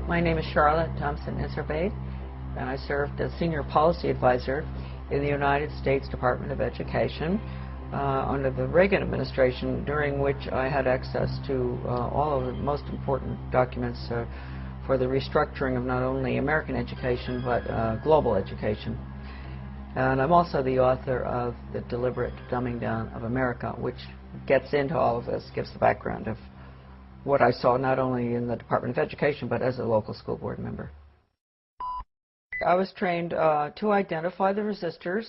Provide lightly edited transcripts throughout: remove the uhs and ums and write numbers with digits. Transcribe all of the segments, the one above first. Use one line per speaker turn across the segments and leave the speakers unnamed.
My name is Charlotte Thompson-Iserbade, and I served as Senior Policy Advisor in the United States Department of Education under the Reagan administration, during which I had access to all of the most important documents for the restructuring of not only American education but global education. And I'm also the author of The Deliberate Dumbing Down of America, which gets into all of this, gives the background of what I saw not only in the Department of Education but as a local school board member. I was trained to identify the resistors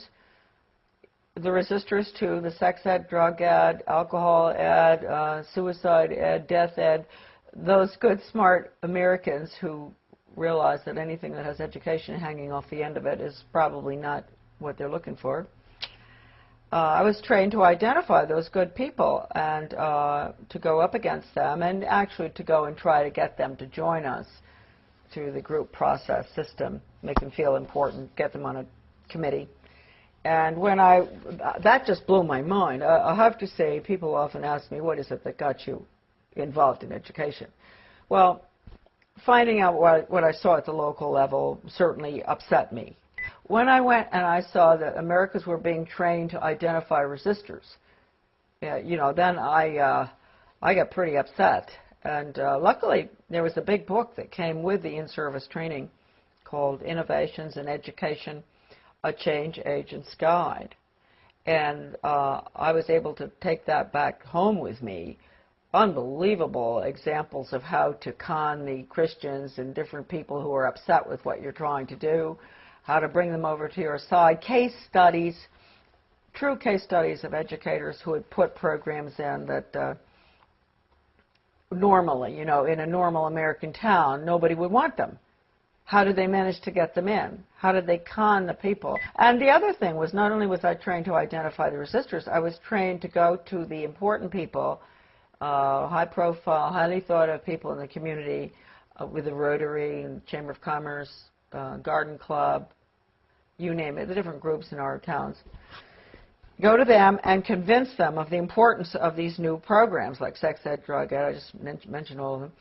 to the sex ed, drug ed, alcohol ed, suicide ed, death ed, those good, smart Americans who realize that anything that has education hanging off the end of it is probably not what they're looking for. I was trained to identify those good people and to go up against them, and actually to go and try to get them to join us through the group process system, make them feel important, get them on a committee. And when that just blew my mind. I have to say, people often ask me, what is it that got you involved in education? Well, finding out what I saw at the local level certainly upset me. When I went and I saw that Americans were being trained to identify resistors, then I got pretty upset. And luckily, there was a big book that came with the in-service training called Innovations in Education, A Change Agent's Guide. And I was able to take that back home with me. Unbelievable examples of how to con the Christians and different people who are upset with what you're trying to do, how to bring them over to your side, case studies, true case studies of educators who had put programs in that normally, in a normal American town, nobody would want them. How did they manage to get them in? How did they con the people? And the other thing was, not only was I trained to identify the resistors, I was trained to go to the important people, high profile, highly thought of people in the community, with the Rotary and Chamber of Commerce, Garden Club, you name it, the different groups in our towns. Go to them and convince them of the importance of these new programs like sex ed, drug ed, I just mentioned all of them,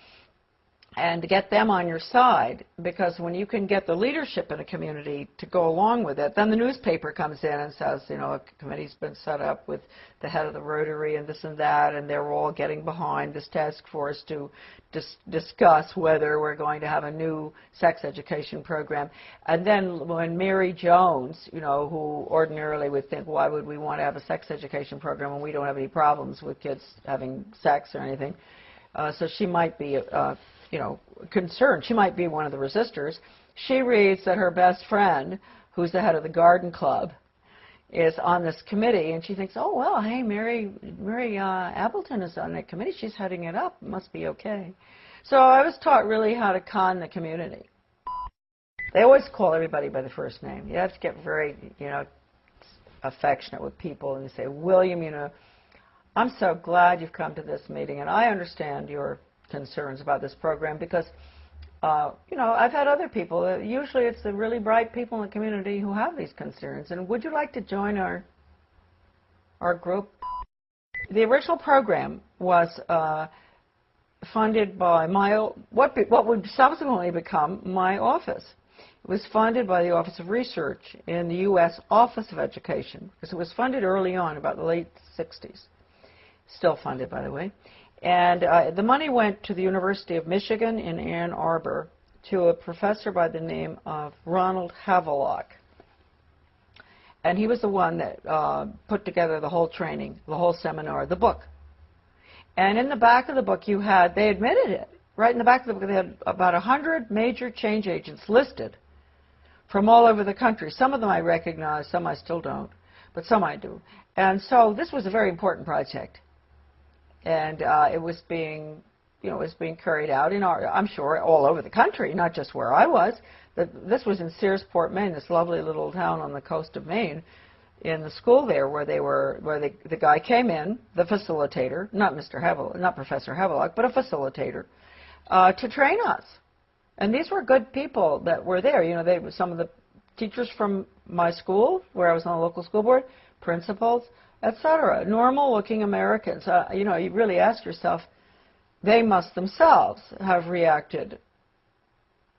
and to get them on your side, because when you can get the leadership in a community to go along with it, then the newspaper comes in and says, a committee's been set up with the head of the Rotary and this and that, and they're all getting behind this task force to discuss whether we're going to have a new sex education program. And then when Mary Jones, who ordinarily would think, why would we want to have a sex education program when we don't have any problems with kids having sex or anything, so she might be concerned. She might be one of the resistors. She reads that her best friend, who's the head of the Garden Club, is on this committee, and she thinks, oh, well, hey, Mary Appleton is on that committee. She's heading it up. It must be okay. So I was taught really how to con the community. They always call everybody by the first name. You have to get very, affectionate with people, and you say, William, I'm so glad you've come to this meeting, and I understand your concerns about this program because, I've had other people. Usually it's the really bright people in the community who have these concerns. And would you like to join our group? The original program was funded by what would subsequently become my office. It was funded by the Office of Research in the U.S. Office of Education, because it was funded early on, about the late 60s. Still funded, by the way. And the money went to the University of Michigan in Ann Arbor to a professor by the name of Ronald Havelock. And he was the one that put together the whole training, the whole seminar, the book. And in the back of the book they admitted it. Right in the back of the book, they had about 100 major change agents listed from all over the country. Some of them I recognize, some I still don't, but some I do. And so this was a very important project. And it was being carried out I'm sure, all over the country, not just where I was. This was in Searsport, Maine, this lovely little town on the coast of Maine, in the school there where the guy came in, the facilitator, not Professor Havelock, but a facilitator, to train us. And these were good people that were there. They were some of the teachers from my school, where I was on the local school board, principals, etc. Normal-looking Americans. You really ask yourself, they must themselves have reacted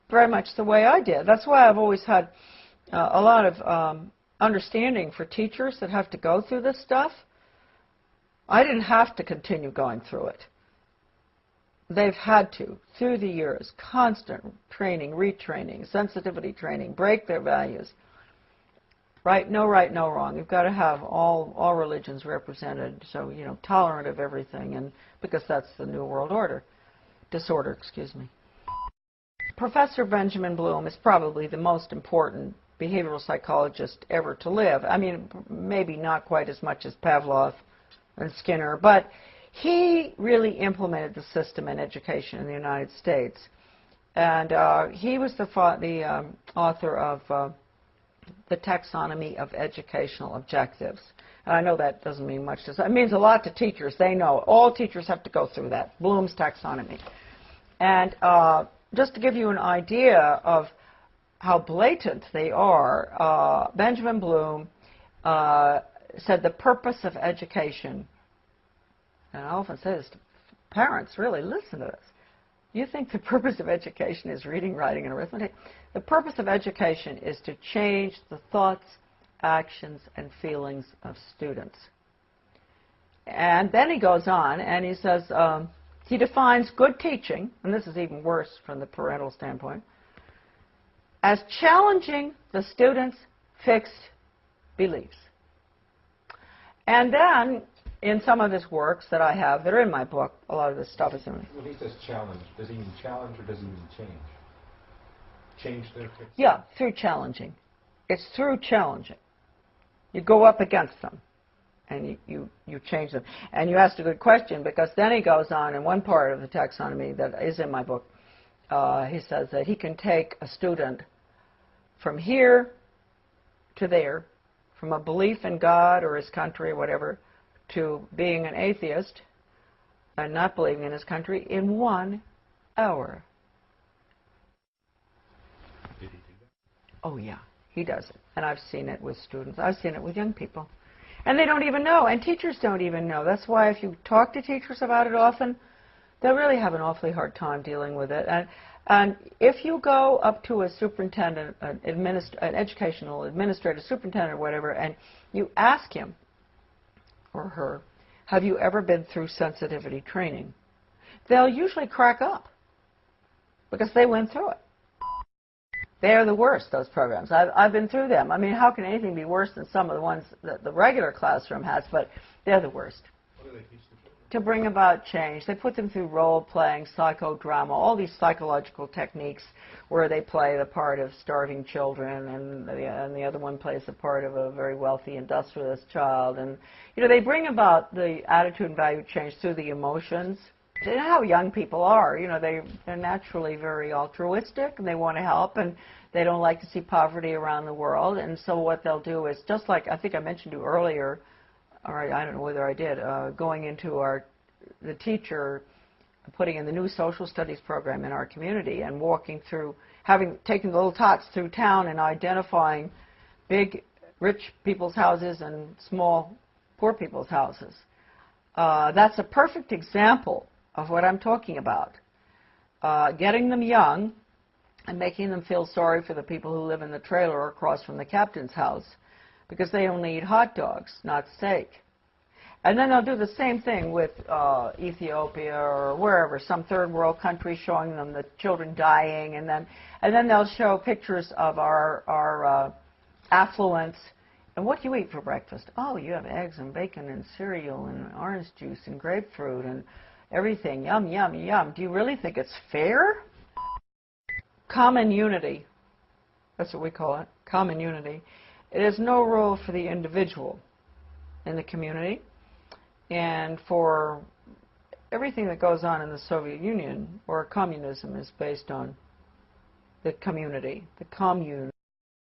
very much the way I did. That's why I've always had a lot of understanding for teachers that have to go through this stuff. I didn't have to continue going through it. They've had to, through the years, constant training, retraining, sensitivity training, break their values. Right, no wrong. You've got to have all religions represented, so, you know, tolerant of everything, and because that's the New World Order. Disorder, excuse me. Professor Benjamin Bloom is probably the most important behavioral psychologist ever to live. I mean, maybe not quite as much as Pavlov and Skinner, but he really implemented the system in education in the United States. And he was the author of the Taxonomy of Educational Objectives. And I know that doesn't mean much to us. It means a lot to teachers. They know. All teachers have to go through that, Bloom's taxonomy. And just to give you an idea of how blatant they are, Benjamin Bloom said the purpose of education, and I often say this to parents, really, listen to this. You think the purpose of education is reading, writing, and arithmetic? The purpose of education is to change the thoughts, actions, and feelings of students. And then he goes on and he says, he defines good teaching, and this is even worse from the parental standpoint, as challenging the student's fixed beliefs. And then, in some of his works that I have, that are in my book, a lot of this stuff is in it.
When he says challenge, does he mean challenge or does he mean change? Change their fixed?
Yeah, through challenging. It's through challenging. You go up against them, and you change them. And you asked a good question, because then he goes on in one part of the taxonomy that is in my book. He says that he can take a student from here to there, from a belief in God or his country or whatever, to being an atheist and not believing in his country in 1 hour.
Did he do that?
Oh, yeah, he does it. And I've seen it with students. I've seen it with young people. And they don't even know, and teachers don't even know. That's why if you talk to teachers about it often, they'll really have an awfully hard time dealing with it. And if you go up to a superintendent, an educational administrator, superintendent or whatever, and you ask him or her, have you ever been through sensitivity training? They'll usually crack up because they went through it. They are the worst, those programs. I've been through them. I mean, how can anything be worse than some of the ones that the regular classroom has, but they're the worst.
What do they teach the children?
To bring about change. They put them through role-playing, psychodrama, all these psychological techniques where they play the part of starving children, and the other one plays the part of a very wealthy industrialist child. And, you know, they bring about the attitude and value change through the emotions. You know how young people are. You know, they're naturally very altruistic, and they want to help, and they don't like to see poverty around the world. And so what they'll do is, just like I think I mentioned to you earlier, or I don't know whether I did, going into the teacher, putting in the new social studies program in our community and walking through, taking the little tots through town and identifying big rich people's houses and small poor people's houses. That's a perfect example of what I'm talking about. Getting them young and making them feel sorry for the people who live in the trailer across from the captain's house, because they only eat hot dogs, not steak. And then they'll do the same thing with Ethiopia or wherever, some third world country, showing them the children dying, and then they'll show pictures of our affluence. And what do you eat for breakfast? Oh, you have eggs and bacon and cereal and orange juice and grapefruit and everything. Yum, yum, yum. Do you really think it's fair? Common unity. That's what we call it, common unity. It is no rule for the individual in the community, and for everything that goes on in the Soviet Union or communism is based on the community, the commune.